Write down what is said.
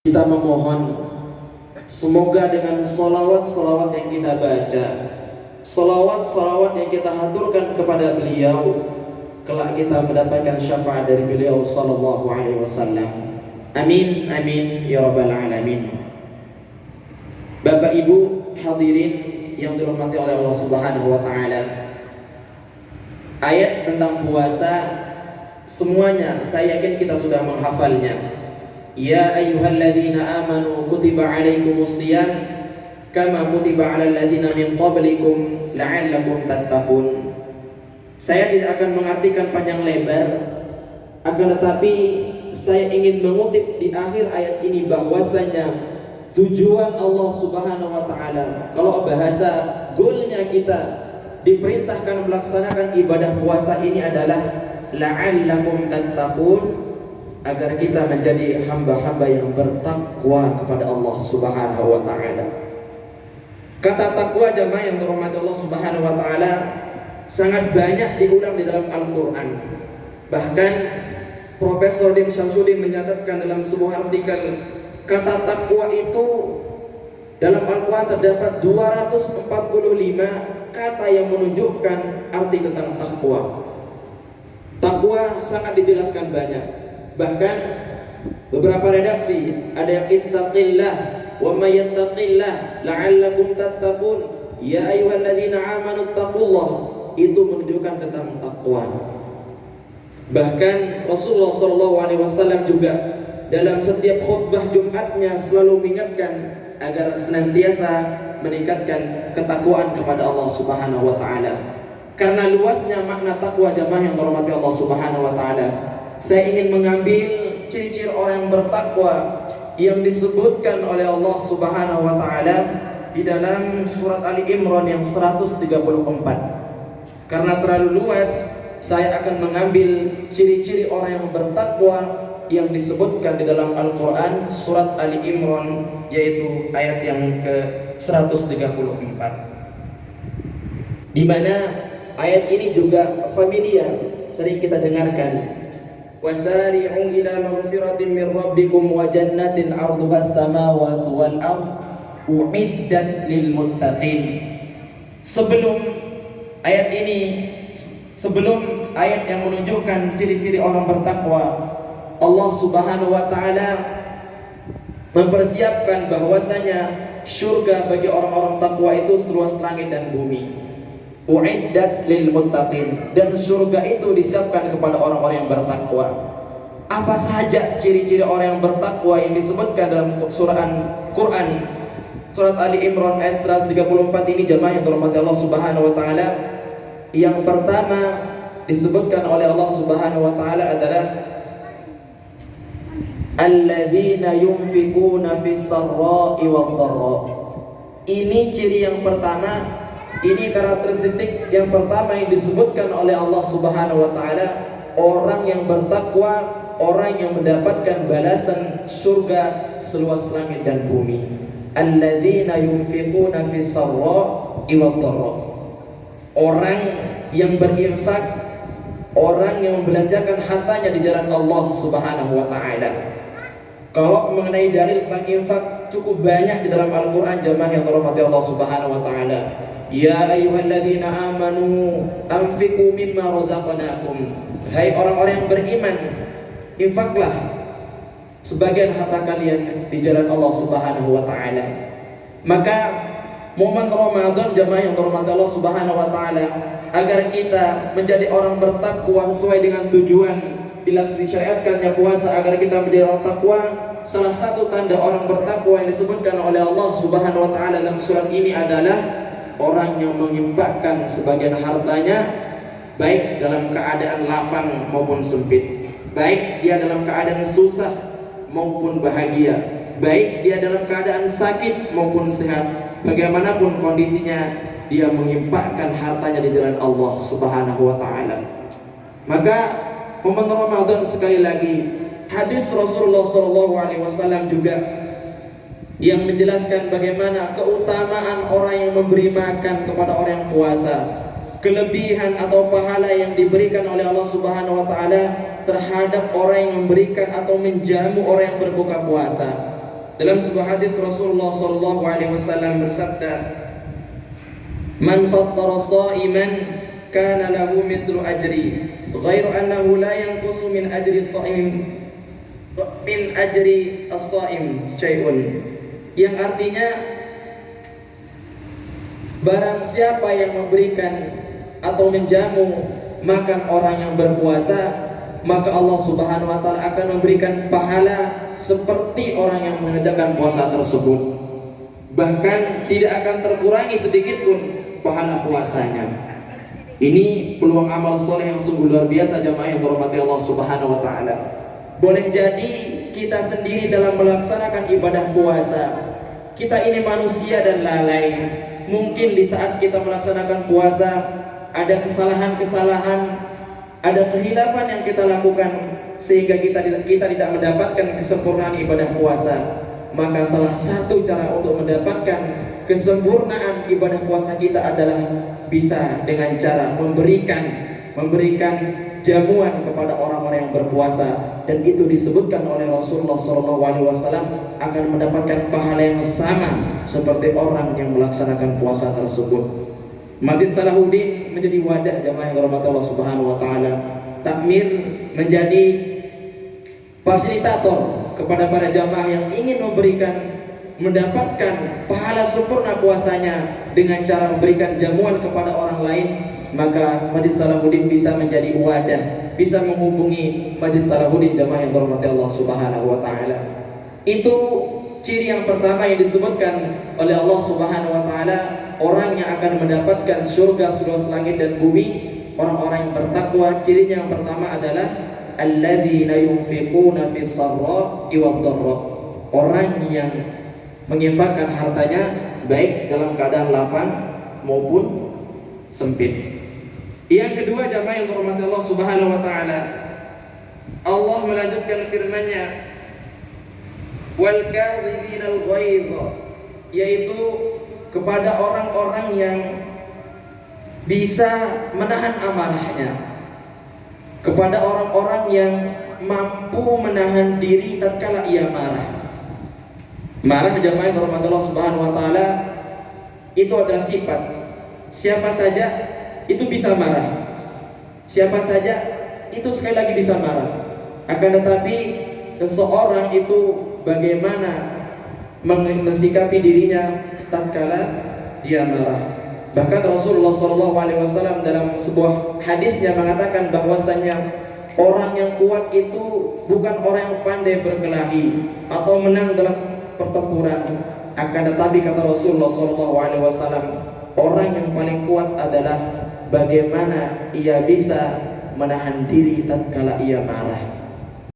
Kita memohon semoga dengan salawat-salawat yang kita baca, salawat-salawat yang kita haturkan kepada beliau, kelak kita mendapatkan syafaat dari beliau sallallahu alaihi wasallam. Amin amin ya rabbal alamin. Bapak Ibu hadirin yang dirahmati oleh Allah Subhanahu wa taala. Ayat tentang puasa semuanya saya yakin kita sudah menghafalnya. Ya ayyuhalladzina amanu kutiba alaikumus shiyam kama kutiba alal ladzina min qablikum la'allakum tattaqun. Saya tidak akan mengartikan panjang lebar, akan tetapi saya ingin mengutip di akhir ayat ini bahwasanya tujuan Allah Subhanahu wa taala, kalau bahasa goalnya kita diperintahkan melaksanakan ibadah puasa ini adalah la'allakum tattaqun, agar kita menjadi hamba-hamba yang bertakwa kepada Allah Subhanahu wa taala. Kata takwa jemaah yang dirahmati Allah Subhanahu wa taala sangat banyak diulang di dalam Al-Qur'an. Bahkan Profesor Dim Syamsuddin mencatatkan dalam sebuah artikel, kata takwa itu dalam Al-Qur'an terdapat 245 kata yang menunjukkan arti tentang takwa. Takwa sangat dijelaskan banyak. Bahkan beberapa redaksi ada yang ittaqillah wa may yattaqillah la'allakum tattaqun ya ayyuhalladzina amanu taqullah, itu menunjukkan tentang takwa. Bahkan Rasulullah SAW juga dalam setiap khutbah Jumatnya selalu mengingatkan agar senantiasa meningkatkan ketakwaan kepada Allah Subhanahu wa taala. Karena luasnya makna takwa jemaah yang dirahmati Allah Subhanahu wa taala, saya ingin mengambil ciri-ciri orang yang bertakwa yang disebutkan oleh Allah Subhanahu wa taala di dalam surat Ali Imran yang 134. Karena terlalu luas, saya akan mengambil ciri-ciri orang yang bertakwa yang disebutkan di dalam Al-Qur'an surat Ali Imran, yaitu ayat yang ke-134. Di mana ayat ini juga familiar, sering kita dengarkan. Wasari'u ila maghfiratin min rabbikum wa jannatin 'arduhas samawati wal ardh u'iddat lil muttaqin. Sebelum ayat ini, sebelum ayat yang menunjukkan ciri-ciri orang bertakwa, Allah Subhanahu wa taala mempersiapkan bahwasanya surga bagi orang-orang takwa itu seluas langit dan bumi. U'iddat lil muttaqin, dan surga itu disiapkan kepada orang-orang yang bertakwa. Apa saja ciri-ciri orang yang bertakwa yang disebutkan dalam Quran surat Ali Imran ayat 134 ini jemaah yang dirahmati Allah Subhanahu wa taala? Yang pertama disebutkan oleh Allah Subhanahu wa taala adalah alladzina yunfikuna fis sarra'i wad dharra. Ini ciri yang pertama. Ini karakteristik yang pertama yang disebutkan oleh Allah Subhanahu wa taala, orang yang bertakwa, orang yang mendapatkan balasan surga seluas langit dan bumi. Alladzina yunfiquna fis sarra'i wad dharra. Orang yang berinfak, orang yang membelanjakan hartanya di jalan Allah Subhanahu wa taala. Kalau mengenai dalil tentang infak cukup banyak di dalam Al-Qur'an jemaah yang dirahmati Allah Subhanahu wa taala. Ya ayyuhalladzina amanu anfiqu mimma razaqnakum. Hai orang-orang yang beriman, infaklah sebagian harta kalian di jalan Allah Subhanahu wa taala. Maka momen Ramadan jemaah yang dirahmati Allah Subhanahu wa taala, agar kita menjadi orang bertakwa sesuai dengan tujuan disyariatkannya puasa agar kita menjadi orang takwa. Salah satu tanda orang bertakwa yang disebutkan oleh Allah Subhanahu wa taala dalam surat ini adalah orang yang menginfakkan sebagian hartanya baik dalam keadaan lapang maupun sempit, baik dia dalam keadaan susah maupun bahagia, baik dia dalam keadaan sakit maupun sehat, bagaimanapun kondisinya dia menginfakkan hartanya di jalan Allah Subhanahu wa taala. Maka momen Ramadan sekali lagi, hadis Rasulullah SAW juga yang menjelaskan bagaimana keutamaan orang yang memberi makan kepada orang yang puasa, kelebihan atau pahala yang diberikan oleh Allah Subhanahu wa taala terhadap orang yang memberikan atau menjamu orang yang berbuka puasa. Dalam sebuah hadis Rasulullah SAW bersabda, "Man fattara sha'iman kana lahu mithlu ajri, ghairu annahu la yanqusu min ajri as-sha'im syai'un." Yang artinya, barang siapa yang memberikan atau menjamu makan orang yang berpuasa, maka Allah Subhanahu wa taala akan memberikan pahala seperti orang yang mengerjakan puasa tersebut. Bahkan tidak akan terkurangi sedikit pun pahala puasanya. Ini peluang amal soleh yang sungguh luar biasa jamaah yang dirahmati Allah Subhanahu wa taala. Boleh jadi kita sendiri dalam melaksanakan ibadah puasa, kita ini manusia dan lalai. Mungkin di saat kita melaksanakan puasa ada kesalahan-kesalahan, ada kehilafan yang kita lakukan sehingga kita tidak mendapatkan kesempurnaan ibadah puasa. Maka salah satu cara untuk mendapatkan kesempurnaan ibadah puasa kita adalah bisa dengan cara memberikan jamuan kepada orang-orang yang berpuasa, dan itu disebutkan oleh Rasulullah SAW akan mendapatkan pahala yang sama seperti orang yang melaksanakan puasa tersebut. Masjid Salahuddin menjadi wadah jamaah yang dirahmati Allah Subhanahu wa taala. Takmir menjadi fasilitator kepada para jamaah yang ingin mendapatkan pahala sempurna puasanya dengan cara memberikan jamuan kepada orang lain. Maka Masjid Salahuddin bisa menjadi wadah, bisa menghubungi Masjid Salahuddin jamaah yang dirahmati Allah Subhanahu wa taala. Itu ciri yang pertama yang disebutkan oleh Allah Subhanahu wa taala, orang yang akan mendapatkan surga seluas langit dan bumi. Orang-orang yang bertakwa, cirinya yang pertama adalah alladzina yunfiquna fis sarra'i wad dharra. Orang yang menginfakkan hartanya baik dalam keadaan lapang maupun sempit. Yang kedua jamaah yang dirahmati Allah Subhanahu wa taala, Allah melanjutkan firman-Nya, wal kadhiminal ghaidh, yaitu kepada orang-orang yang bisa menahan amarahnya, kepada orang-orang yang mampu menahan diri tatkala ia marah. Marah jamaah yang dirahmati Allah Subhanahu wa taala itu adalah sifat. Siapa saja itu bisa marah. Siapa saja itu sekali lagi bisa marah. Akan tetapi seseorang itu bagaimana mensikapi dirinya tatkala dia marah. Bahkan Rasulullah SAW dalam sebuah hadisnya mengatakan bahwasanya orang yang kuat itu bukan orang yang pandai berkelahi atau menang dalam pertempuran. Akan tetapi kata Rasulullah SAW, orang yang paling kuat adalah bagaimana ia bisa menahan diri tatkala ia marah.